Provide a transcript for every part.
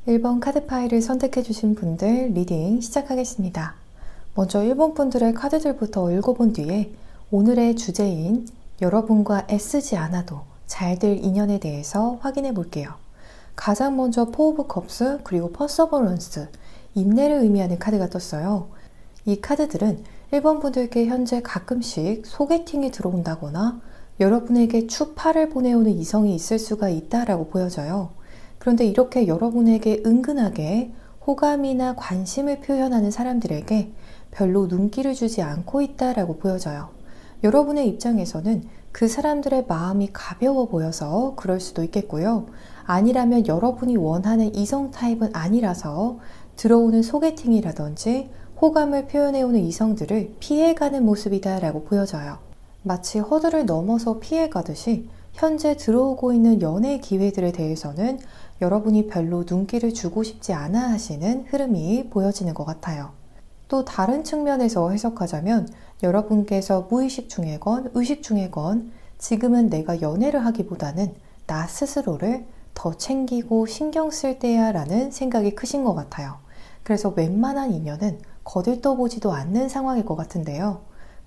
1번 카드 파일을 선택해 주신 분들 리딩 시작하겠습니다. 먼저 1번 분들의 카드들부터 읽어본 뒤에 오늘의 주제인 여러분과 애쓰지 않아도 잘 될 인연에 대해서 확인해 볼게요. 가장 먼저 포 오브 컵스 그리고 퍼서버런스, 인내를 의미하는 카드가 떴어요. 이 카드들은 1번 분들께 현재 가끔씩 소개팅이 들어온다거나 여러분에게 추파를 보내오는 이성이 있을 수가 있다라고 보여져요. 그런데 이렇게 여러분에게 은근하게 호감이나 관심을 표현하는 사람들에게 별로 눈길을 주지 않고 있다라고 보여져요. 여러분의 입장에서는 그 사람들의 마음이 가벼워 보여서 그럴 수도 있겠고요. 아니라면 여러분이 원하는 이성 타입은 아니라서 들어오는 소개팅이라든지 호감을 표현해오는 이성들을 피해가는 모습이다라고 보여져요. 마치 허들을 넘어서 피해가듯이 현재 들어오고 있는 연애 기회들에 대해서는 여러분이 별로 눈길을 주고 싶지 않아 하시는 흐름이 보여지는 것 같아요. 또 다른 측면에서 해석하자면 여러분께서 무의식 중에건 의식 중에건 지금은 내가 연애를 하기보다는 나 스스로를 더 챙기고 신경 쓸 때야 라는 생각이 크신 것 같아요. 그래서 웬만한 인연은 거들떠보지도 않는 상황일 것 같은데요.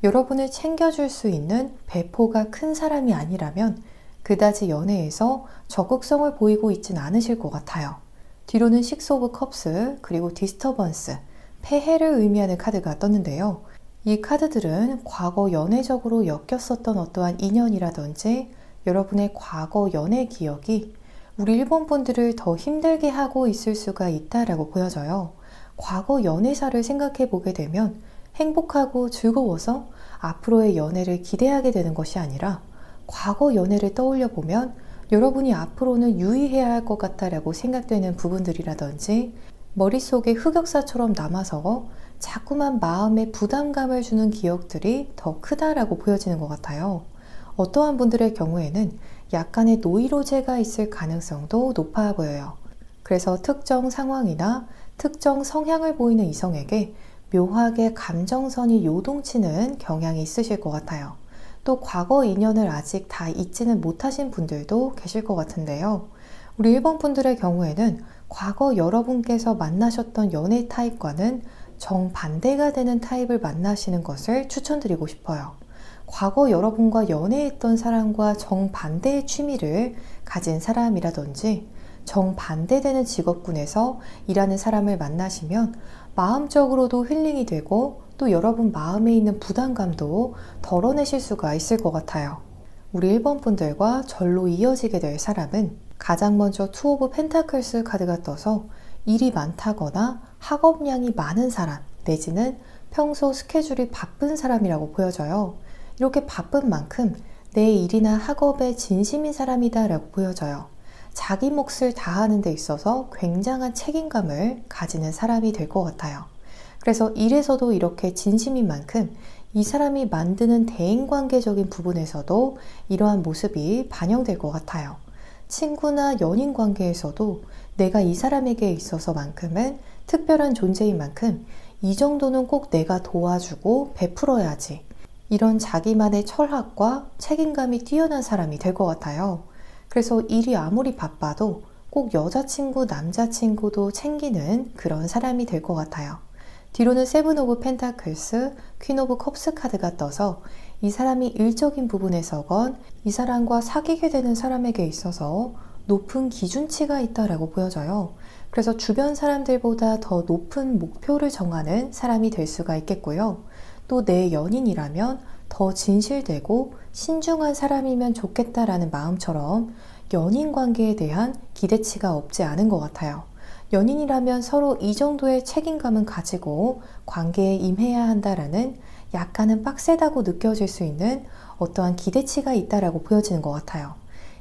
여러분을 챙겨줄 수 있는 배포가 큰 사람이 아니라면 그다지 연애에서 적극성을 보이고 있진 않으실 것 같아요. 뒤로는 식스 오브 컵스 그리고 디스터번스, 폐해를 의미하는 카드가 떴는데요. 이 카드들은 과거 연애적으로 엮였었던 어떠한 인연이라든지 여러분의 과거 연애 기억이 우리 1번 분들을 더 힘들게 하고 있을 수가 있다라고 보여져요. 과거 연애사를 생각해 보게 되면 행복하고 즐거워서 앞으로의 연애를 기대하게 되는 것이 아니라 과거 연애를 떠올려 보면 여러분이 앞으로는 유의해야 할 것 같다라고 생각되는 부분들이라든지 머릿속에 흑역사처럼 남아서 자꾸만 마음에 부담감을 주는 기억들이 더 크다라고 보여지는 것 같아요. 어떠한 분들의 경우에는 약간의 노이로제가 있을 가능성도 높아 보여요. 그래서 특정 상황이나 특정 성향을 보이는 이성에게 묘하게 감정선이 요동치는 경향이 있으실 것 같아요. 또 과거 인연을 아직 다 잊지는 못하신 분들도 계실 것 같은데요. 우리 1번 분들의 경우에는 과거 여러분께서 만나셨던 연애 타입과는 정반대가 되는 타입을 만나시는 것을 추천드리고 싶어요. 과거 여러분과 연애했던 사람과 정반대의 취미를 가진 사람이라든지 정반대되는 직업군에서 일하는 사람을 만나시면 마음적으로도 힐링이 되고 또 여러분 마음에 있는 부담감도 덜어내실 수가 있을 것 같아요. 우리 1번 분들과 절로 이어지게 될 사람은 가장 먼저 투 오브 펜타클스 카드가 떠서 일이 많다거나 학업량이 많은 사람 내지는 평소 스케줄이 바쁜 사람이라고 보여져요. 이렇게 바쁜 만큼 내 일이나 학업에 진심인 사람이다 라고 보여져요. 자기 몫을 다하는 데 있어서 굉장한 책임감을 가지는 사람이 될 것 같아요. 그래서 일에서도 이렇게 진심인 만큼 이 사람이 만드는 대인관계적인 부분에서도 이러한 모습이 반영될 것 같아요. 친구나 연인 관계에서도 내가 이 사람에게 있어서만큼은 특별한 존재인 만큼 이 정도는 꼭 내가 도와주고 베풀어야지. 이런 자기만의 철학과 책임감이 뛰어난 사람이 될 것 같아요. 그래서 일이 아무리 바빠도 꼭 여자친구, 남자친구도 챙기는 그런 사람이 될 것 같아요. 뒤로는 세븐 오브 펜타클스, 퀸 오브 컵스 카드가 떠서 이 사람이 일적인 부분에서건 이 사람과 사귀게 되는 사람에게 있어서 높은 기준치가 있다라고 보여져요. 그래서 주변 사람들보다 더 높은 목표를 정하는 사람이 될 수가 있겠고요. 또 내 연인이라면 더 진실되고 신중한 사람이면 좋겠다라는 마음처럼 연인 관계에 대한 기대치가 없지 않은 것 같아요. 연인이라면 서로 이 정도의 책임감은 가지고 관계에 임해야 한다라는 약간은 빡세다고 느껴질 수 있는 어떠한 기대치가 있다라고 보여지는 것 같아요.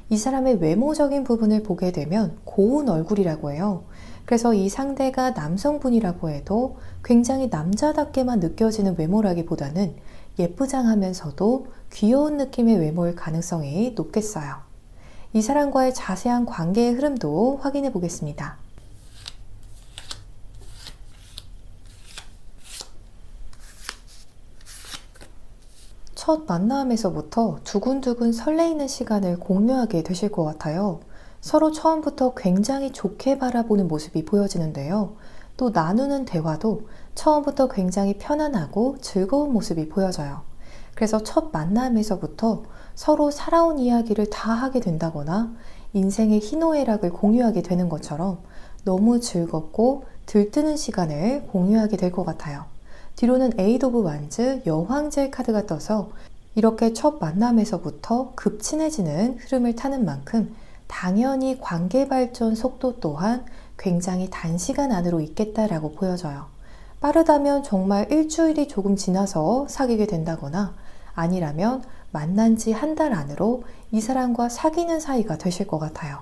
이 사람의 외모적인 부분을 보게 되면 고운 얼굴이라고 해요. 그래서 이 상대가 남성분이라고 해도 굉장히 남자답게만 느껴지는 외모라기보다는 예쁘장하면서도 귀여운 느낌의 외모일 가능성이 높겠어요. 이 사람과의 자세한 관계의 흐름도 확인해 보겠습니다. 첫 만남에서부터 두근두근 설레이는 시간을 공유하게 되실 것 같아요. 서로 처음부터 굉장히 좋게 바라보는 모습이 보여지는데요. 또 나누는 대화도 처음부터 굉장히 편안하고 즐거운 모습이 보여져요. 그래서 첫 만남에서부터 서로 살아온 이야기를 다 하게 된다거나 인생의 희노애락을 공유하게 되는 것처럼 너무 즐겁고 들뜨는 시간을 공유하게 될 것 같아요. 뒤로는 에이드 오브 완즈 여황제의 카드가 떠서 이렇게 첫 만남에서부터 급친해지는 흐름을 타는 만큼 당연히 관계 발전 속도 또한 굉장히 단시간 안으로 있겠다라고 보여져요. 빠르다면 정말 일주일이 조금 지나서 사귀게 된다거나 아니라면 만난 지 한 달 안으로 이 사람과 사귀는 사이가 되실 것 같아요.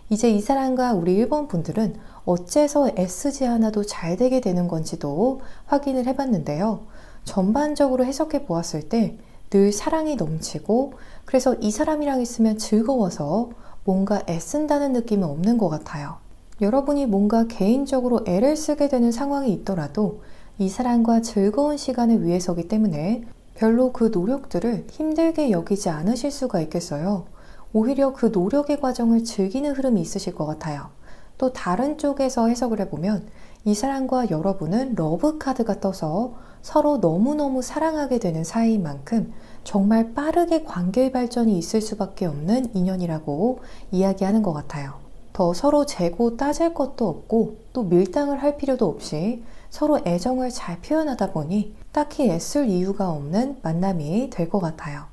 이제 이 사람과 우리 1번 분들은 어째서 애쓰지 않아도 잘 되게 되는 건지도 확인을 해봤는데요. 전반적으로 해석해 보았을 때 늘 사랑이 넘치고 그래서 이 사람이랑 있으면 즐거워서 뭔가 애쓴다는 느낌은 없는 것 같아요. 여러분이 뭔가 개인적으로 애를 쓰게 되는 상황이 있더라도 이 사람과 즐거운 시간을 위해서기 때문에 별로 그 노력들을 힘들게 여기지 않으실 수가 있겠어요. 오히려 그 노력의 과정을 즐기는 흐름이 있으실 것 같아요. 또 다른 쪽에서 해석을 해보면 이 사람과 여러분은 러브 카드가 떠서 서로 너무너무 사랑하게 되는 사이인 만큼 정말 빠르게 관계 발전이 있을 수밖에 없는 인연이라고 이야기하는 것 같아요. 더 서로 재고 따질 것도 없고 또 밀당을 할 필요도 없이 서로 애정을 잘 표현하다 보니 딱히 애쓸 이유가 없는 만남이 될 것 같아요.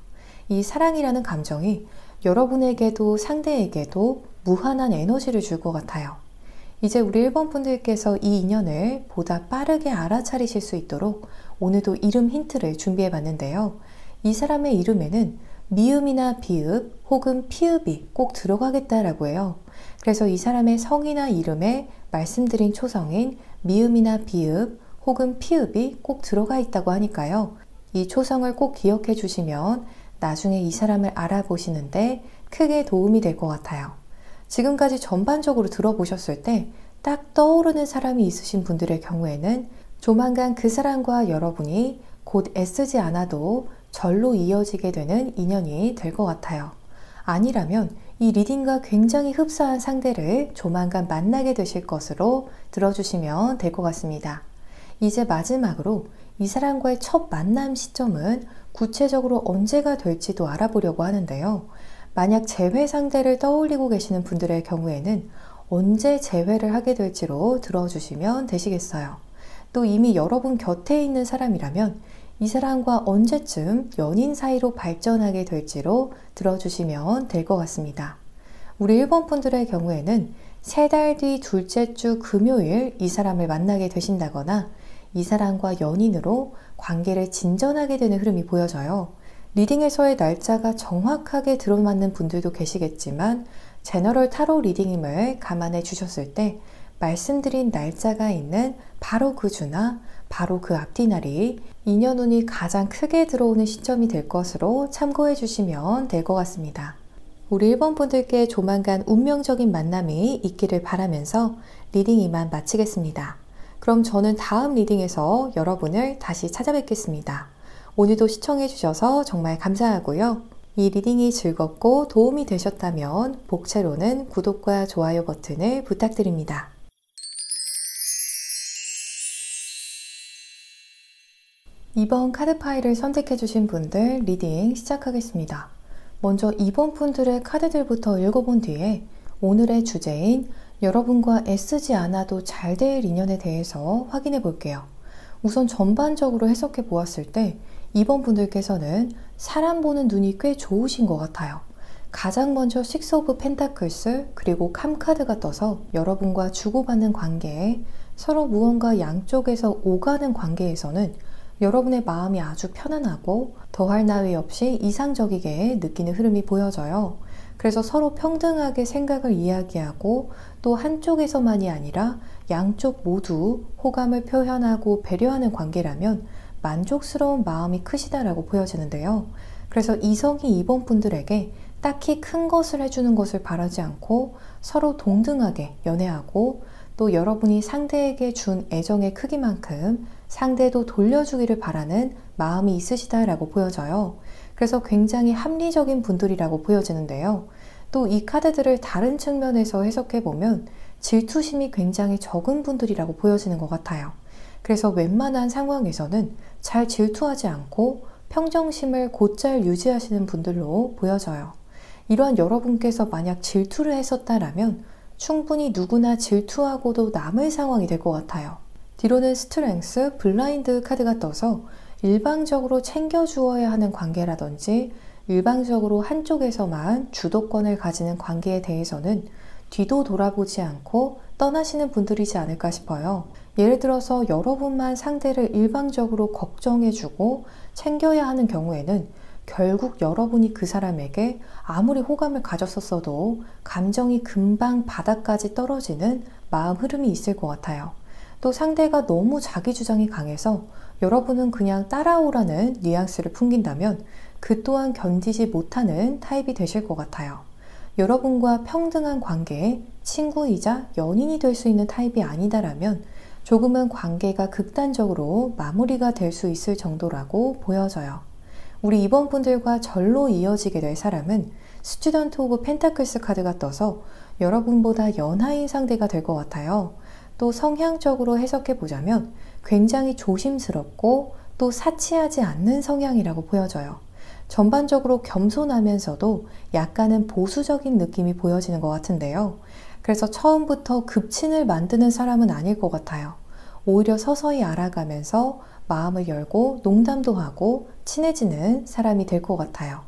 이 사랑이라는 감정이 여러분에게도 상대에게도 무한한 에너지를 줄 것 같아요. 이제 우리 1번 분들께서 이 인연을 보다 빠르게 알아차리실 수 있도록 오늘도 이름 힌트를 준비해 봤는데요. 이 사람의 이름에는 미음이나 비읍 혹은 피읍이 꼭 들어가겠다라고 해요. 그래서 이 사람의 성이나 이름에 말씀드린 초성인 미음이나 비읍 혹은 피읍이 꼭 들어가 있다고 하니까요. 이 초성을 꼭 기억해 주시면 나중에 이 사람을 알아보시는데 크게 도움이 될 것 같아요. 지금까지 전반적으로 들어보셨을 때 딱 떠오르는 사람이 있으신 분들의 경우에는 조만간 그 사람과 여러분이 곧 애쓰지 않아도 절로 이어지게 되는 인연이 될 것 같아요. 아니라면 이 리딩과 굉장히 흡사한 상대를 조만간 만나게 되실 것으로 들어주시면 될 것 같습니다. 이제 마지막으로 이 사람과의 첫 만남 시점은 구체적으로 언제가 될지도 알아보려고 하는데요. 만약 재회 상대를 떠올리고 계시는 분들의 경우에는 언제 재회를 하게 될지로 들어주시면 되시겠어요. 또 이미 여러분 곁에 있는 사람이라면 이 사람과 언제쯤 연인 사이로 발전하게 될지로 들어주시면 될 것 같습니다. 우리 1번 분들의 경우에는 3달 뒤 둘째 주 금요일 이 사람을 만나게 되신다거나 이 사람과 연인으로 관계를 진전하게 되는 흐름이 보여져요. 리딩에서의 날짜가 정확하게 들어맞는 분들도 계시겠지만 제너럴 타로 리딩임을 감안해 주셨을 때 말씀드린 날짜가 있는 바로 그 주나 바로 그 앞뒤 날이 인연운이 가장 크게 들어오는 시점이 될 것으로 참고해 주시면 될 것 같습니다. 우리 1번 분들께 조만간 운명적인 만남이 있기를 바라면서 리딩 이만 마치겠습니다. 그럼 저는 다음 리딩에서 여러분을 다시 찾아뵙겠습니다. 오늘도 시청해 주셔서 정말 감사하고요. 이 리딩이 즐겁고 도움이 되셨다면 복채로는 구독과 좋아요 버튼을 부탁드립니다. 이번 카드 파일을 선택해 주신 분들 리딩 시작하겠습니다. 먼저 2번 분들의 카드들부터 읽어본 뒤에 오늘의 주제인 여러분과 애쓰지 않아도 잘 될 인연에 대해서 확인해 볼게요. 우선 전반적으로 해석해 보았을 때 2번 분들께서는 사람 보는 눈이 꽤 좋으신 것 같아요. 가장 먼저 식스 오브 펜타클스 그리고 캄카드가 떠서 여러분과 주고받는 관계에 서로 무언가 양쪽에서 오가는 관계에서는 여러분의 마음이 아주 편안하고 더할 나위 없이 이상적이게 느끼는 흐름이 보여져요. 그래서 서로 평등하게 생각을 이야기하고 또 한쪽에서만이 아니라 양쪽 모두 호감을 표현하고 배려하는 관계라면 만족스러운 마음이 크시다라고 보여지는데요. 그래서 이성이 2번 분들에게 딱히 큰 것을 해주는 것을 바라지 않고 서로 동등하게 연애하고 또 여러분이 상대에게 준 애정의 크기만큼 상대도 돌려주기를 바라는 마음이 있으시다라고 보여져요. 그래서 굉장히 합리적인 분들이라고 보여지는데요. 또 이 카드들을 다른 측면에서 해석해보면 질투심이 굉장히 적은 분들이라고 보여지는 것 같아요. 그래서 웬만한 상황에서는 잘 질투하지 않고 평정심을 곧잘 유지하시는 분들로 보여져요. 이러한 여러분께서 만약 질투를 했었다라면 충분히 누구나 질투하고도 남을 상황이 될 것 같아요. 뒤로는 스트렝스, 블라인드 카드가 떠서 일방적으로 챙겨주어야 하는 관계라든지 일방적으로 한쪽에서만 주도권을 가지는 관계에 대해서는 뒤도 돌아보지 않고 떠나시는 분들이지 않을까 싶어요. 예를 들어서 여러분만 상대를 일방적으로 걱정해주고 챙겨야 하는 경우에는 결국 여러분이 그 사람에게 아무리 호감을 가졌었어도 감정이 금방 바닥까지 떨어지는 마음 흐름이 있을 것 같아요. 또 상대가 너무 자기 주장이 강해서 여러분은 그냥 따라오라는 뉘앙스를 풍긴다면 그 또한 견디지 못하는 타입이 되실 것 같아요. 여러분과 평등한 관계에 친구이자 연인이 될 수 있는 타입이 아니다라면 조금은 관계가 극단적으로 마무리가 될 수 있을 정도라고 보여져요. 우리 이번 분들과 절로 이어지게 될 사람은 스튜던트 오브 펜타클스 카드가 떠서 여러분보다 연하인 상대가 될 것 같아요. 또 성향적으로 해석해보자면 굉장히 조심스럽고 또 사치하지 않는 성향이라고 보여져요. 전반적으로 겸손하면서도 약간은 보수적인 느낌이 보여지는 것 같은데요. 그래서 처음부터 급친을 만드는 사람은 아닐 것 같아요. 오히려 서서히 알아가면서 마음을 열고 농담도 하고 친해지는 사람이 될 것 같아요.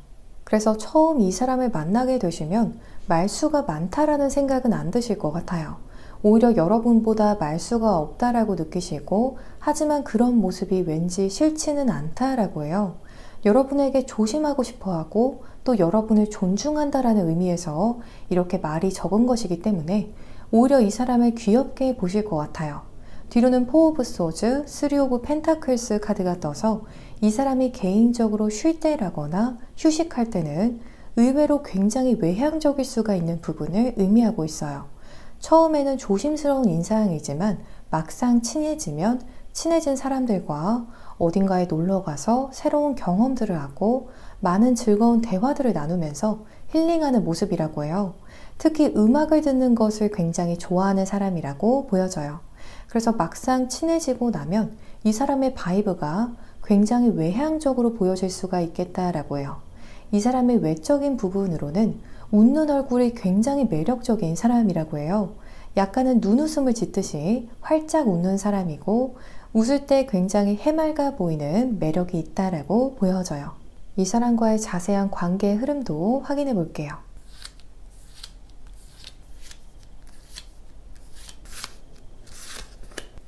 그래서 처음 이 사람을 만나게 되시면 말수가 많다라는 생각은 안 드실 것 같아요. 오히려 여러분보다 말수가 없다라고 느끼시고 하지만 그런 모습이 왠지 싫지는 않다라고 해요. 여러분에게 조심하고 싶어하고 또 여러분을 존중한다라는 의미에서 이렇게 말이 적은 것이기 때문에 오히려 이 사람을 귀엽게 보실 것 같아요. 뒤로는 포 오브 소즈, 쓰리 오브 펜타클스 카드가 떠서 이 사람이 개인적으로 쉴 때라거나 휴식할 때는 의외로 굉장히 외향적일 수가 있는 부분을 의미하고 있어요. 처음에는 조심스러운 인상이지만 막상 친해지면 친해진 사람들과 어딘가에 놀러 가서 새로운 경험들을 하고 많은 즐거운 대화들을 나누면서 힐링하는 모습이라고 해요. 특히 음악을 듣는 것을 굉장히 좋아하는 사람이라고 보여져요. 그래서 막상 친해지고 나면 이 사람의 바이브가 굉장히 외향적으로 보여질 수가 있겠다라고 해요. 이 사람의 외적인 부분으로는 웃는 얼굴이 굉장히 매력적인 사람이라고 해요. 약간은 눈웃음을 짓듯이 활짝 웃는 사람이고 웃을 때 굉장히 해맑아 보이는 매력이 있다라고 보여져요. 이 사람과의 자세한 관계의 흐름도 확인해 볼게요.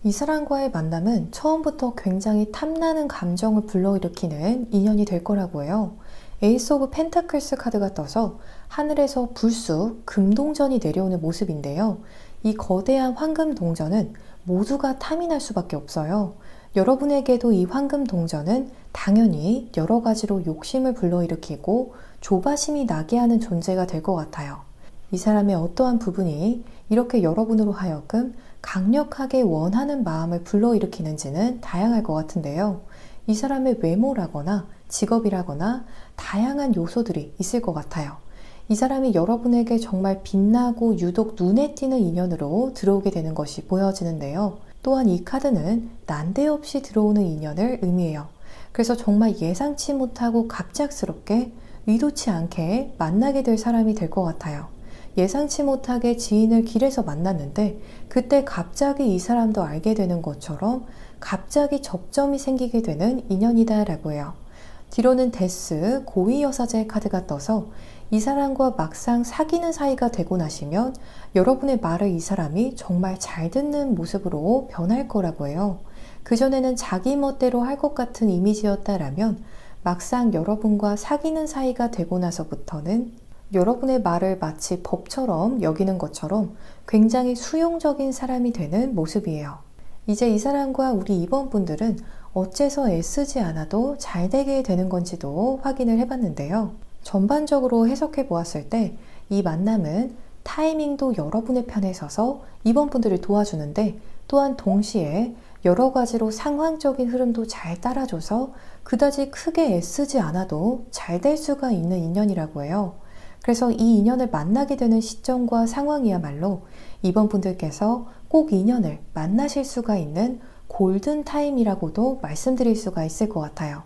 이 사람과의 만남은 처음부터 굉장히 탐나는 감정을 불러일으키는 인연이 될 거라고 해요. 에이스 오브 펜타클스 카드가 떠서 하늘에서 불쑥 금동전이 내려오는 모습인데요. 이 거대한 황금 동전은 모두가 탐이 날 수밖에 없어요. 여러분에게도 이 황금 동전은 당연히 여러 가지로 욕심을 불러일으키고 조바심이 나게 하는 존재가 될 것 같아요. 이 사람의 어떠한 부분이 이렇게 여러분으로 하여금 강력하게 원하는 마음을 불러일으키는지는 다양할 것 같은데요. 이 사람의 외모라거나 직업이라거나 다양한 요소들이 있을 것 같아요. 이 사람이 여러분에게 정말 빛나고 유독 눈에 띄는 인연으로 들어오게 되는 것이 보여지는데요. 또한 이 카드는 난데없이 들어오는 인연을 의미해요. 그래서 정말 예상치 못하고 갑작스럽게 의도치 않게 만나게 될 사람이 될 것 같아요. 예상치 못하게 지인을 길에서 만났는데 그때 갑자기 이 사람도 알게 되는 것처럼 갑자기 접점이 생기게 되는 인연이다라고 해요. 뒤로는 데스, 고위여사제 카드가 떠서 이 사람과 막상 사귀는 사이가 되고 나시면 여러분의 말을 이 사람이 정말 잘 듣는 모습으로 변할 거라고 해요. 그전에는 자기 멋대로 할 것 같은 이미지였다라면 막상 여러분과 사귀는 사이가 되고 나서부터는 여러분의 말을 마치 법처럼 여기는 것처럼 굉장히 수용적인 사람이 되는 모습이에요. 이제 이 사람과 우리 이번 분들은 어째서 애쓰지 않아도 잘 되게 되는 건지도 확인을 해봤는데요. 전반적으로 해석해 보았을 때 이 만남은 타이밍도 여러분의 편에 서서 이번 분들을 도와주는데 또한 동시에 여러 가지로 상황적인 흐름도 잘 따라줘서 그다지 크게 애쓰지 않아도 잘 될 수가 있는 인연이라고 해요. 그래서 이 인연을 만나게 되는 시점과 상황이야말로 이번 분들께서 꼭 인연을 만나실 수가 있는 골든 타임이라고도 말씀드릴 수가 있을 것 같아요.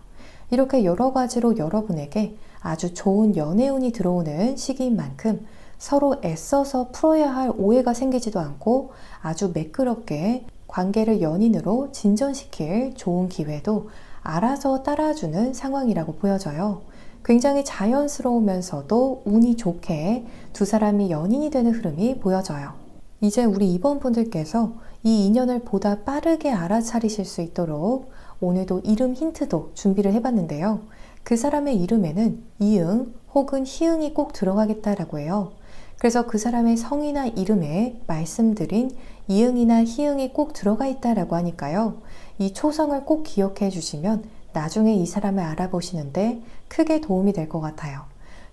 이렇게 여러 가지로 여러분에게 아주 좋은 연애운이 들어오는 시기인 만큼 서로 애써서 풀어야 할 오해가 생기지도 않고 아주 매끄럽게 관계를 연인으로 진전시킬 좋은 기회도 알아서 따라주는 상황이라고 보여져요. 굉장히 자연스러우면서도 운이 좋게 두 사람이 연인이 되는 흐름이 보여져요. 이제 우리 이번 분들께서 이 인연을 보다 빠르게 알아차리실 수 있도록 오늘도 이름 힌트도 준비를 해봤는데요. 그 사람의 이름에는 이응 혹은 희응이 꼭 들어가겠다라고 해요. 그래서 그 사람의 성이나 이름에 말씀드린 이응이나 희응이 꼭 들어가 있다라고 하니까요. 이 초성을 꼭 기억해 주시면 나중에 이 사람을 알아보시는데 크게 도움이 될 것 같아요.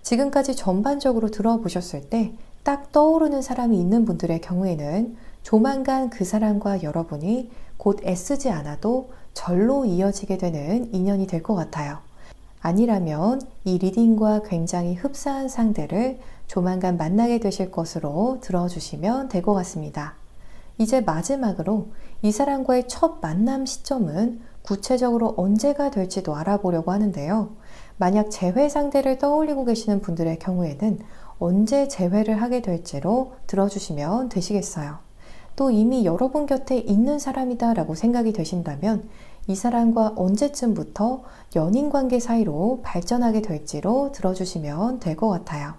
지금까지 전반적으로 들어보셨을 때 딱 떠오르는 사람이 있는 분들의 경우에는 조만간 그 사람과 여러분이 곧 애쓰지 않아도 절로 이어지게 되는 인연이 될 것 같아요. 아니라면 이 리딩과 굉장히 흡사한 상대를 조만간 만나게 되실 것으로 들어주시면 될 것 같습니다. 이제 마지막으로 이 사람과의 첫 만남 시점은 구체적으로 언제가 될지도 알아보려고 하는데요. 만약 재회 상대를 떠올리고 계시는 분들의 경우에는 언제 재회를 하게 될지로 들어주시면 되시겠어요. 또 이미 여러분 곁에 있는 사람이다 라고 생각이 되신다면 이 사람과 언제쯤부터 연인관계 사이로 발전하게 될지로 들어주시면 될 것 같아요.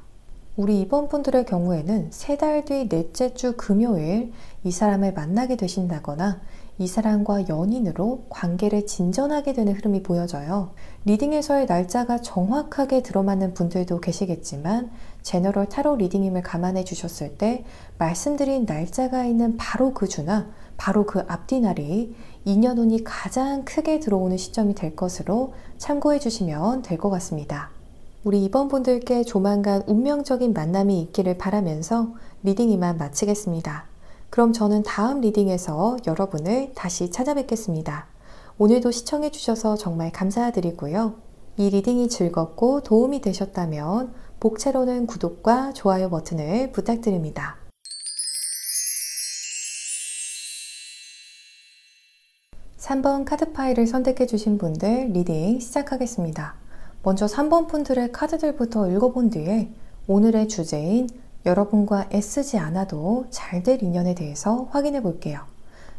우리 이번 분들의 경우에는 3달 뒤 넷째 주 금요일 이 사람을 만나게 되신다거나 이 사람과 연인으로 관계를 진전하게 되는 흐름이 보여져요. 리딩에서의 날짜가 정확하게 들어맞는 분들도 계시겠지만 제너럴 타로 리딩임을 감안해 주셨을 때 말씀드린 날짜가 있는 바로 그 주나 바로 그 앞뒤 날이 인연운이 가장 크게 들어오는 시점이 될 것으로 참고해 주시면 될 것 같습니다. 우리 이번 분들께 조만간 운명적인 만남이 있기를 바라면서 리딩 이만 마치겠습니다. 그럼 저는 다음 리딩에서 여러분을 다시 찾아뵙겠습니다. 오늘도 시청해 주셔서 정말 감사드리고요. 이 리딩이 즐겁고 도움이 되셨다면 복채로는 구독과 좋아요 버튼을 부탁드립니다. 3번 카드 파일을 선택해 주신 분들 리딩 시작하겠습니다. 먼저 3번 분들의 카드들부터 읽어본 뒤에 오늘의 주제인 여러분과 애쓰지 않아도 잘 될 인연에 대해서 확인해 볼게요.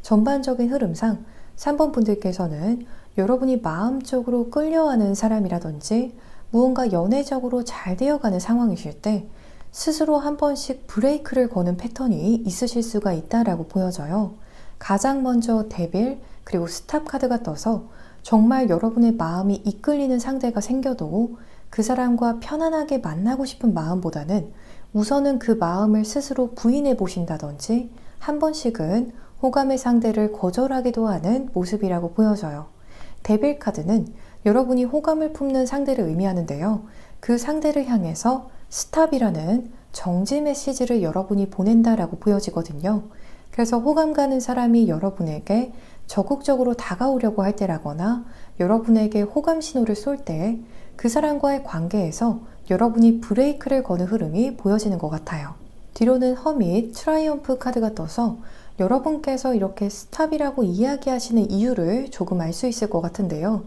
전반적인 흐름상 3번 분들께서는 여러분이 마음적으로 끌려하는 사람이라든지 무언가 연애적으로 잘 되어가는 상황이실 때 스스로 한 번씩 브레이크를 거는 패턴이 있으실 수가 있다라고 보여져요. 가장 먼저 데빌 그리고 스탑 카드가 떠서 정말 여러분의 마음이 이끌리는 상대가 생겨도 그 사람과 편안하게 만나고 싶은 마음보다는 우선은 그 마음을 스스로 부인해 보신다든지 한 번씩은 호감의 상대를 거절하기도 하는 모습이라고 보여져요. 데빌 카드는 여러분이 호감을 품는 상대를 의미하는데요. 그 상대를 향해서 스탑이라는 정지 메시지를 여러분이 보낸다라고 보여지거든요. 그래서 호감 가는 사람이 여러분에게 적극적으로 다가오려고 할 때라거나 여러분에게 호감 신호를 쏠 때 그 사람과의 관계에서 여러분이 브레이크를 거는 흐름이 보여지는 것 같아요. 뒤로는 허밋, 트라이엄프 카드가 떠서 여러분께서 이렇게 스탑이라고 이야기하시는 이유를 조금 알 수 있을 것 같은데요.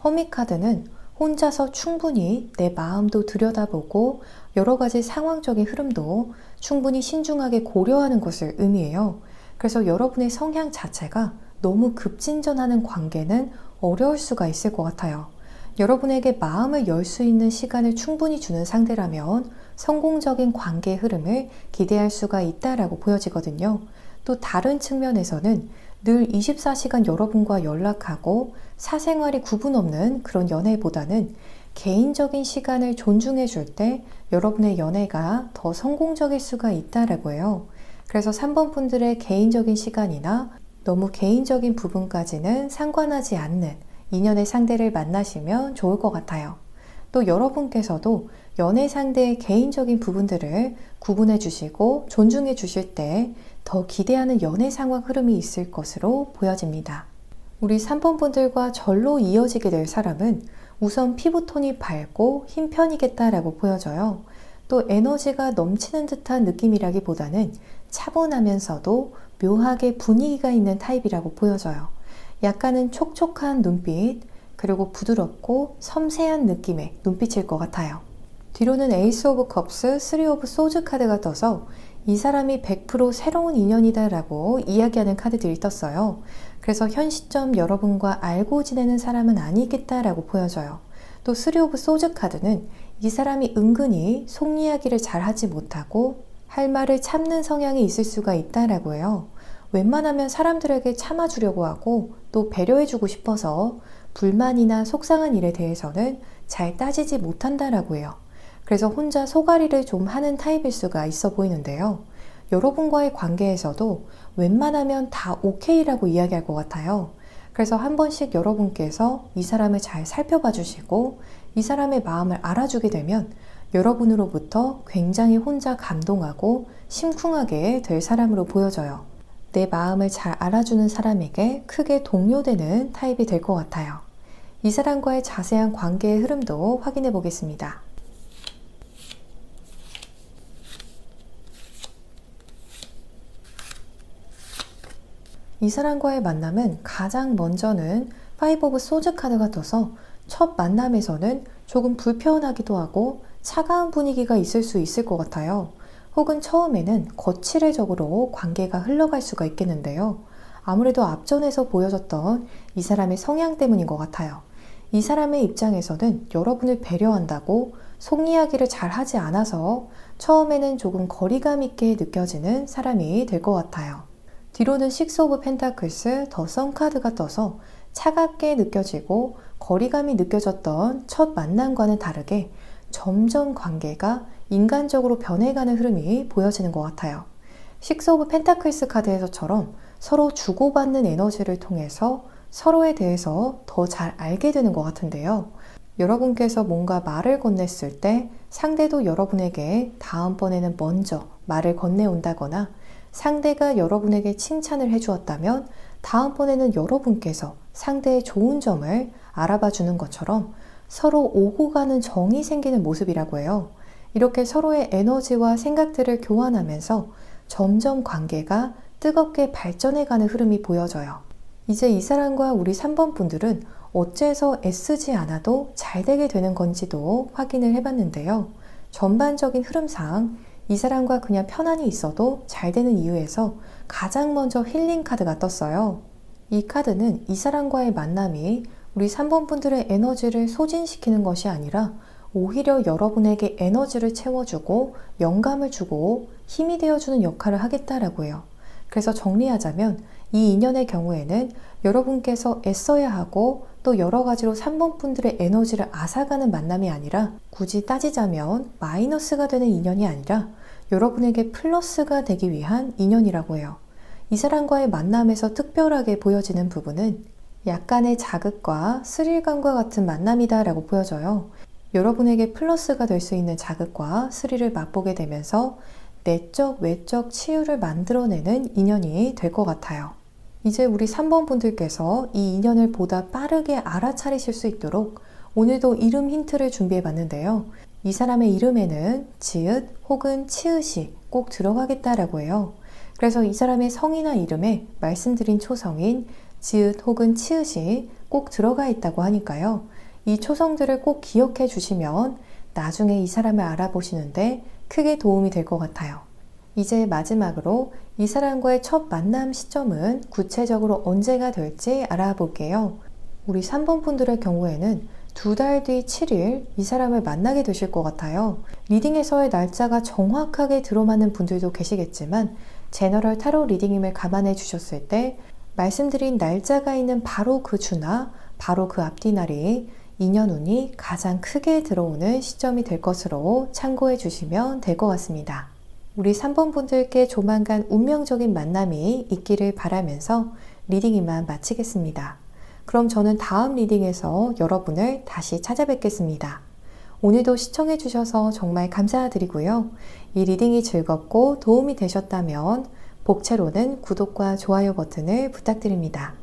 허밋 카드는 혼자서 충분히 내 마음도 들여다보고 여러 가지 상황적인 흐름도 충분히 신중하게 고려하는 것을 의미해요. 그래서 여러분의 성향 자체가 너무 급진전하는 관계는 어려울 수가 있을 것 같아요. 여러분에게 마음을 열 수 있는 시간을 충분히 주는 상대라면 성공적인 관계의 흐름을 기대할 수가 있다라고 보여지거든요. 또 다른 측면에서는 늘 24시간 여러분과 연락하고 사생활이 구분 없는 그런 연애보다는 개인적인 시간을 존중해 줄 때 여러분의 연애가 더 성공적일 수가 있다라고 해요. 그래서 3번 분들의 개인적인 시간이나 너무 개인적인 부분까지는 상관하지 않는 인연의 상대를 만나시면 좋을 것 같아요. 또 여러분께서도 연애 상대의 개인적인 부분들을 구분해 주시고 존중해 주실 때 더 기대하는 연애 상황 흐름이 있을 것으로 보여집니다. 우리 3번 분들과 절로 이어지게 될 사람은 우선 피부톤이 밝고 흰 편이겠다라고 보여져요. 또 에너지가 넘치는 듯한 느낌이라기보다는 차분하면서도 묘하게 분위기가 있는 타입이라고 보여져요. 약간은 촉촉한 눈빛, 그리고 부드럽고 섬세한 느낌의 눈빛일 것 같아요. 뒤로는 에이스 오브 컵스, 3 오브 소즈 카드가 떠서 이 사람이 100% 새로운 인연이다 라고 이야기하는 카드들이 떴어요. 그래서 현 시점 여러분과 알고 지내는 사람은 아니겠다 라고 보여져요. 또 3 오브 소즈 카드는 이 사람이 은근히 속 이야기를 잘 하지 못하고 할 말을 참는 성향이 있을 수가 있다라고 해요. 웬만하면 사람들에게 참아주려고 하고 또 배려해주고 싶어서 불만이나 속상한 일에 대해서는 잘 따지지 못한다라고 해요. 그래서 혼자 소가리를 좀 하는 타입일 수가 있어 보이는데요. 여러분과의 관계에서도 웬만하면 다 오케이라고 이야기할 것 같아요. 그래서 한 번씩 여러분께서 이 사람을 잘 살펴봐 주시고 이 사람의 마음을 알아주게 되면 여러분으로부터 굉장히 혼자 감동하고 심쿵하게 될 사람으로 보여져요. 내 마음을 잘 알아주는 사람에게 크게 동요되는 타입이 될 것 같아요. 이 사람과의 자세한 관계의 흐름도 확인해 보겠습니다. 이 사람과의 만남은 가장 먼저는 5 오브 소즈 카드가 떠서 첫 만남에서는 조금 불편하기도 하고 차가운 분위기가 있을 수 있을 것 같아요. 혹은 처음에는 거칠해적으로 관계가 흘러갈 수가 있겠는데요. 아무래도 앞전에서 보여줬던 이 사람의 성향 때문인 것 같아요. 이 사람의 입장에서는 여러분을 배려한다고 속 이야기를 잘 하지 않아서 처음에는 조금 거리감 있게 느껴지는 사람이 될 것 같아요. 뒤로는 6 오브 펜타클스, 더 선 카드가 떠서 차갑게 느껴지고 거리감이 느껴졌던 첫 만남과는 다르게 점점 관계가 인간적으로 변해가는 흐름이 보여지는 것 같아요. 6 오브 펜타클스 카드에서처럼 서로 주고받는 에너지를 통해서 서로에 대해서 더 잘 알게 되는 것 같은데요. 여러분께서 뭔가 말을 건넸을 때 상대도 여러분에게 다음번에는 먼저 말을 건네온다거나 상대가 여러분에게 칭찬을 해주었다면 다음번에는 여러분께서 상대의 좋은 점을 알아봐 주는 것처럼 서로 오고 가는 정이 생기는 모습이라고 해요. 이렇게 서로의 에너지와 생각들을 교환하면서 점점 관계가 뜨겁게 발전해가는 흐름이 보여져요. 이제 이 사람과 우리 3번 분들은 어째서 애쓰지 않아도 잘 되게 되는 건지도 확인을 해봤는데요. 전반적인 흐름상 이 사람과 그냥 편안히 있어도 잘 되는 이유에서 가장 먼저 힐링 카드가 떴어요. 이 카드는 이 사람과의 만남이 우리 3번 분들의 에너지를 소진시키는 것이 아니라 오히려 여러분에게 에너지를 채워주고 영감을 주고 힘이 되어주는 역할을 하겠다라고 해요. 그래서 정리하자면 이 인연의 경우에는 여러분께서 애써야 하고 또 여러 가지로 3번 분들의 에너지를 앗아가는 만남이 아니라 굳이 따지자면 마이너스가 되는 인연이 아니라 여러분에게 플러스가 되기 위한 인연이라고 해요. 이 사람과의 만남에서 특별하게 보여지는 부분은 약간의 자극과 스릴감과 같은 만남이다 라고 보여져요. 여러분에게 플러스가 될 수 있는 자극과 스릴을 맛보게 되면서 내적, 외적 치유를 만들어내는 인연이 될 것 같아요. 이제 우리 3번 분들께서 이 인연을 보다 빠르게 알아차리실 수 있도록 오늘도 이름 힌트를 준비해 봤는데요. 이 사람의 이름에는 지읒 혹은 치읒이 꼭 들어가겠다라고 해요. 그래서 이 사람의 성이나 이름에 말씀드린 초성인 지읒 혹은 치읒이 꼭 들어가 있다고 하니까요. 이 초성들을 꼭 기억해 주시면 나중에 이 사람을 알아보시는데 크게 도움이 될 것 같아요. 이제 마지막으로 이 사람과의 첫 만남 시점은 구체적으로 언제가 될지 알아볼게요. 우리 3번 분들의 경우에는 2달 뒤 7일 이 사람을 만나게 되실 것 같아요. 리딩에서의 날짜가 정확하게 들어맞는 분들도 계시겠지만 제너럴 타로 리딩임을 감안해 주셨을 때 말씀드린 날짜가 있는 바로 그 주나 바로 그 앞뒤 날이 인연운이 가장 크게 들어오는 시점이 될 것으로 참고해 주시면 될 것 같습니다. 우리 3번 분들께 조만간 운명적인 만남이 있기를 바라면서 리딩 이만 마치겠습니다. 그럼 저는 다음 리딩에서 여러분을 다시 찾아뵙겠습니다. 오늘도 시청해 주셔서 정말 감사드리고요. 이 리딩이 즐겁고 도움이 되셨다면 복채로는 구독과 좋아요 버튼을 부탁드립니다.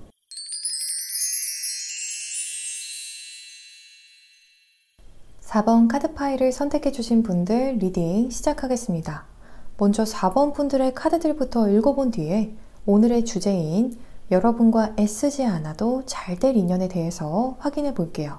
4번 카드 파일을 선택해 주신 분들 리딩 시작하겠습니다. 먼저 4번 분들의 카드들부터 읽어본 뒤에 오늘의 주제인 여러분과 애쓰지 않아도 잘 될 인연에 대해서 확인해 볼게요.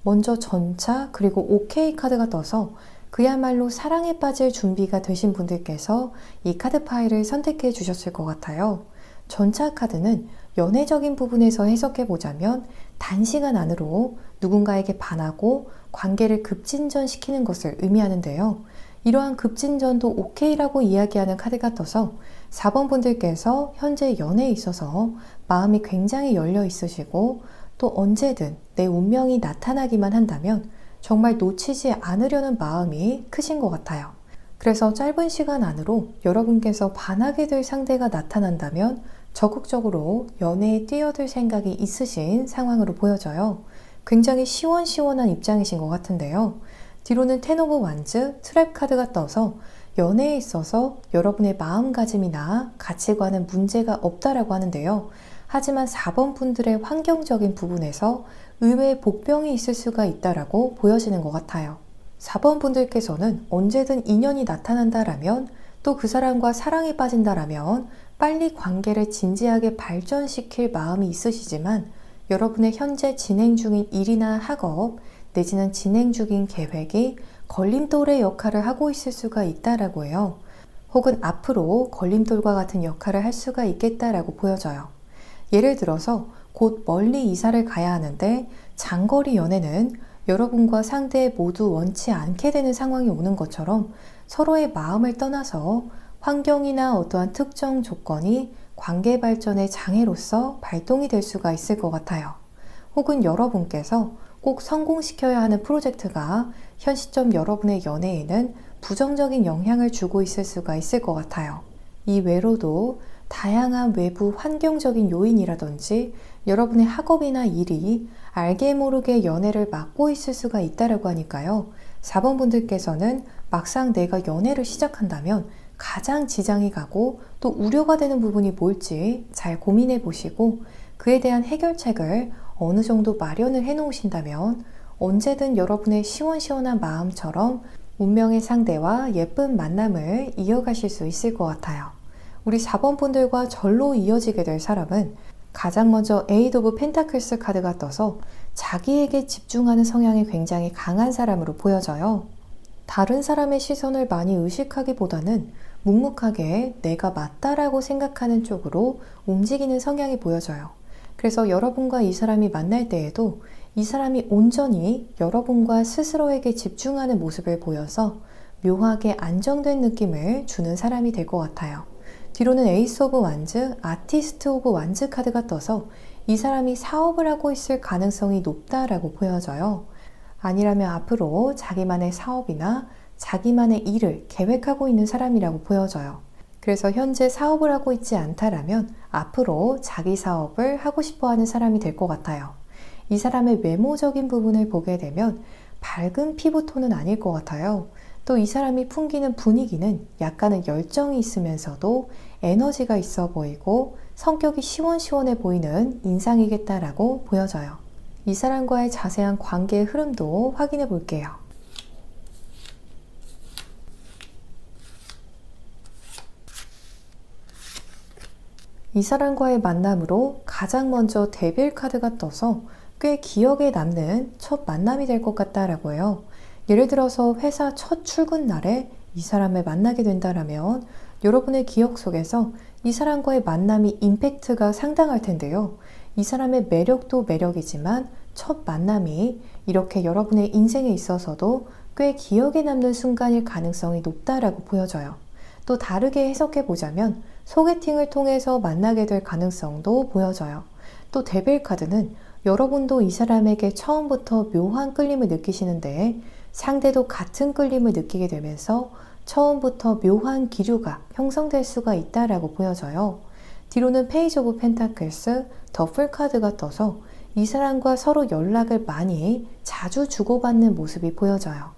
먼저 전차 그리고 오케이 카드가 떠서 그야말로 사랑에 빠질 준비가 되신 분들께서 이 카드 파일을 선택해 주셨을 것 같아요. 전차 카드는 연애적인 부분에서 해석해 보자면 단시간 안으로 누군가에게 반하고 관계를 급진전시키는 것을 의미하는데요. 이러한 급진전도 오케이라고 이야기하는 카드가 떠서 4번 분들께서 현재 연애에 있어서 마음이 굉장히 열려 있으시고 또 언제든 내 운명이 나타나기만 한다면 정말 놓치지 않으려는 마음이 크신 것 같아요. 그래서 짧은 시간 안으로 여러분께서 반하게 될 상대가 나타난다면 적극적으로 연애에 뛰어들 생각이 있으신 상황으로 보여져요. 굉장히 시원시원한 입장이신 것 같은데요. 뒤로는 텐 오브 완즈, 트랩 카드가 떠서 연애에 있어서 여러분의 마음가짐이나 가치관은 문제가 없다라고 하는데요. 하지만 4번 분들의 환경적인 부분에서 의외의 복병이 있을 수가 있다라고 보여지는 것 같아요. 4번 분들께서는 언제든 인연이 나타난다라면 또 그 사람과 사랑에 빠진다라면 빨리 관계를 진지하게 발전시킬 마음이 있으시지만 여러분의 현재 진행 중인 일이나 학업 내지는 진행 중인 계획이 걸림돌의 역할을 하고 있을 수가 있다라고 해요. 혹은 앞으로 걸림돌과 같은 역할을 할 수가 있겠다라고 보여져요. 예를 들어서 곧 멀리 이사를 가야 하는데 장거리 연애는 여러분과 상대 모두 원치 않게 되는 상황이 오는 것처럼 서로의 마음을 떠나서 환경이나 어떠한 특정 조건이 관계 발전의 장애로서 발동이 될 수가 있을 것 같아요. 혹은 여러분께서 꼭 성공시켜야 하는 프로젝트가 현 시점 여러분의 연애에는 부정적인 영향을 주고 있을 수가 있을 것 같아요. 이외로도 다양한 외부 환경적인 요인이라든지 여러분의 학업이나 일이 알게 모르게 연애를 막고 있을 수가 있다고 하니까요. 4번 분들께서는 막상 내가 연애를 시작한다면 가장 지장이 가고 또 우려가 되는 부분이 뭘지 잘 고민해 보시고 그에 대한 해결책을 어느 정도 마련을 해 놓으신다면 언제든 여러분의 시원시원한 마음처럼 운명의 상대와 예쁜 만남을 이어가실 수 있을 것 같아요. 우리 4번 분들과 절로 이어지게 될 사람은 가장 먼저 에이드 오브 펜타클스 카드가 떠서 자기에게 집중하는 성향이 굉장히 강한 사람으로 보여져요. 다른 사람의 시선을 많이 의식하기보다는 묵묵하게 내가 맞다라고 생각하는 쪽으로 움직이는 성향이 보여져요. 그래서 여러분과 이 사람이 만날 때에도 이 사람이 온전히 여러분과 스스로에게 집중하는 모습을 보여서 묘하게 안정된 느낌을 주는 사람이 될 것 같아요. 뒤로는 에이스 오브 완즈, 아티스트 오브 완즈 카드가 떠서 이 사람이 사업을 하고 있을 가능성이 높다라고 보여져요. 아니라면 앞으로 자기만의 사업이나 자기만의 일을 계획하고 있는 사람이라고 보여져요. 그래서 현재 사업을 하고 있지 않다라면 앞으로 자기 사업을 하고 싶어 하는 사람이 될 것 같아요. 이 사람의 외모적인 부분을 보게 되면 밝은 피부톤은 아닐 것 같아요. 또 이 사람이 풍기는 분위기는 약간의 열정이 있으면서도 에너지가 있어 보이고 성격이 시원시원해 보이는 인상이겠다라고 보여져요. 이 사람과의 자세한 관계의 흐름도 확인해 볼게요. 이 사람과의 만남으로 가장 먼저 데빌 카드가 떠서 꽤 기억에 남는 첫 만남이 될 것 같다라고 해요. 예를 들어서 회사 첫 출근 날에 이 사람을 만나게 된다라면 여러분의 기억 속에서 이 사람과의 만남이 임팩트가 상당할 텐데요. 이 사람의 매력도 매력이지만 첫 만남이 이렇게 여러분의 인생에 있어서도 꽤 기억에 남는 순간일 가능성이 높다라고 보여져요. 또 다르게 해석해 보자면 소개팅을 통해서 만나게 될 가능성도 보여져요. 또 데빌 카드는 여러분도 이 사람에게 처음부터 묘한 끌림을 느끼시는데 상대도 같은 끌림을 느끼게 되면서 처음부터 묘한 기류가 형성될 수가 있다라고 보여져요. 뒤로는 페이지 오브 펜타클스, 더플 카드가 떠서 이 사람과 서로 연락을 많이 자주 주고받는 모습이 보여져요.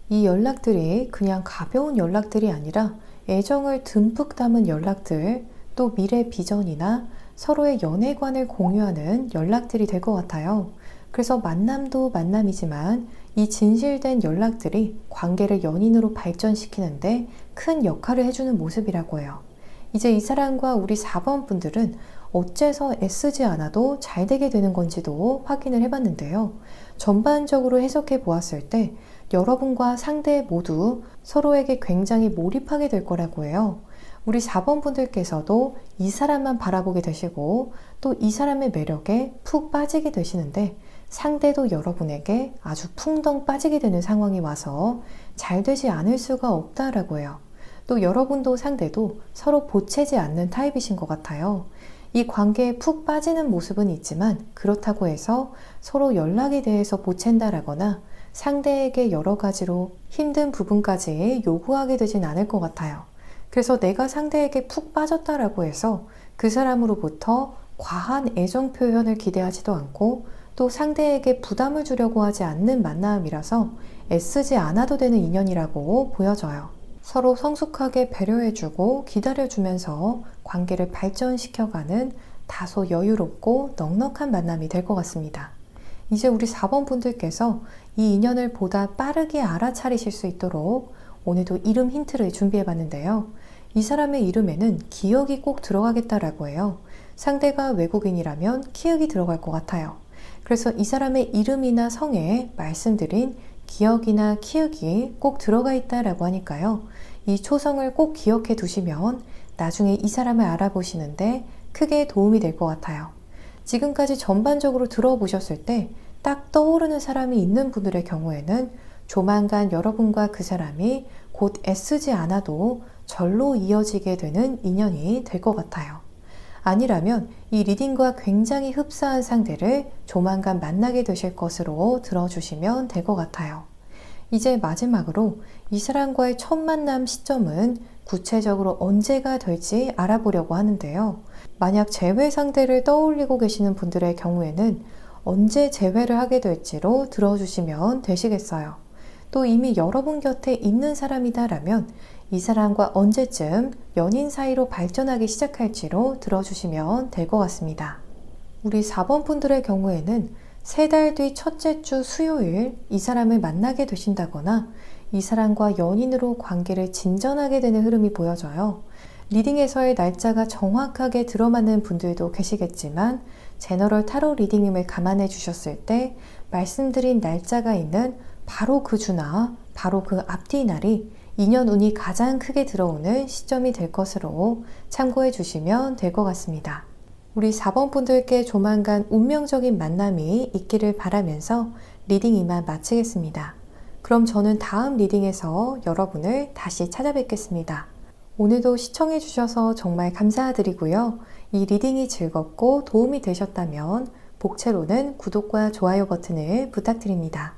이 연락들이 그냥 가벼운 연락들이 아니라 애정을 듬뿍 담은 연락들, 또 미래 비전이나 서로의 연애관을 공유하는 연락들이 될 것 같아요. 그래서 만남도 만남이지만 이 진실된 연락들이 관계를 연인으로 발전시키는데 큰 역할을 해주는 모습이라고 해요. 이제 이 사람과 우리 4번 분들은 어째서 애쓰지 않아도 잘 되게 되는 건지도 확인을 해봤는데요. 전반적으로 해석해 보았을 때 여러분과 상대 모두 서로에게 굉장히 몰입하게 될 거라고 해요. 우리 4번 분들께서도 이 사람만 바라보게 되시고 또 이 사람의 매력에 푹 빠지게 되시는데 상대도 여러분에게 아주 풍덩 빠지게 되는 상황이 와서 잘 되지 않을 수가 없다라고 해요. 또 여러분도 상대도 서로 보채지 않는 타입이신 것 같아요. 이 관계에 푹 빠지는 모습은 있지만 그렇다고 해서 서로 연락에 대해서 보챈다라거나 상대에게 여러 가지로 힘든 부분까지 요구하게 되진 않을 것 같아요. 그래서 내가 상대에게 푹 빠졌다라고 해서 그 사람으로부터 과한 애정 표현을 기대하지도 않고 또 상대에게 부담을 주려고 하지 않는 만남이라서 애쓰지 않아도 되는 인연이라고 보여져요. 서로 성숙하게 배려해주고 기다려주면서 관계를 발전시켜가는 다소 여유롭고 넉넉한 만남이 될 것 같습니다. 이제 우리 4번 분들께서 이 인연을 보다 빠르게 알아차리실 수 있도록 오늘도 이름 힌트를 준비해봤는데요. 이 사람의 이름에는 기억이 꼭 들어가겠다라고 해요. 상대가 외국인이라면 키읔이 들어갈 것 같아요. 그래서 이 사람의 이름이나 성에 말씀드린 기억이나 키읔이 꼭 들어가 있다라고 하니까요. 이 초성을 꼭 기억해 두시면 나중에 이 사람을 알아보시는데 크게 도움이 될 것 같아요. 지금까지 전반적으로 들어보셨을 때 딱 떠오르는 사람이 있는 분들의 경우에는 조만간 여러분과 그 사람이 곧 애쓰지 않아도 절로 이어지게 되는 인연이 될 것 같아요. 아니라면 이 리딩과 굉장히 흡사한 상대를 조만간 만나게 되실 것으로 들어주시면 될 것 같아요. 이제 마지막으로 이 사람과의 첫 만남 시점은 구체적으로 언제가 될지 알아보려고 하는데요. 만약 재회 상대를 떠올리고 계시는 분들의 경우에는 언제 재회를 하게 될지로 들어주시면 되시겠어요. 또 이미 여러분 곁에 있는 사람이다라면 이 사람과 언제쯤 연인 사이로 발전하기 시작할지로 들어주시면 될 것 같습니다. 우리 4번 분들의 경우에는 3달 뒤 첫째 주 수요일 이 사람을 만나게 되신다거나 이 사람과 연인으로 관계를 진전하게 되는 흐름이 보여져요. 리딩에서의 날짜가 정확하게 들어맞는 분들도 계시겠지만 제너럴 타로 리딩임을 감안해 주셨을 때 말씀드린 날짜가 있는 바로 그 주나 바로 그 앞뒤 날이 인연 운이 가장 크게 들어오는 시점이 될 것으로 참고해 주시면 될 것 같습니다. 우리 4번 분들께 조만간 운명적인 만남이 있기를 바라면서 리딩 이만 마치겠습니다. 그럼 저는 다음 리딩에서 여러분을 다시 찾아뵙겠습니다. 오늘도 시청해 주셔서 정말 감사드리고요. 이 리딩이 즐겁고 도움이 되셨다면 복채로는 구독과 좋아요 버튼을 부탁드립니다.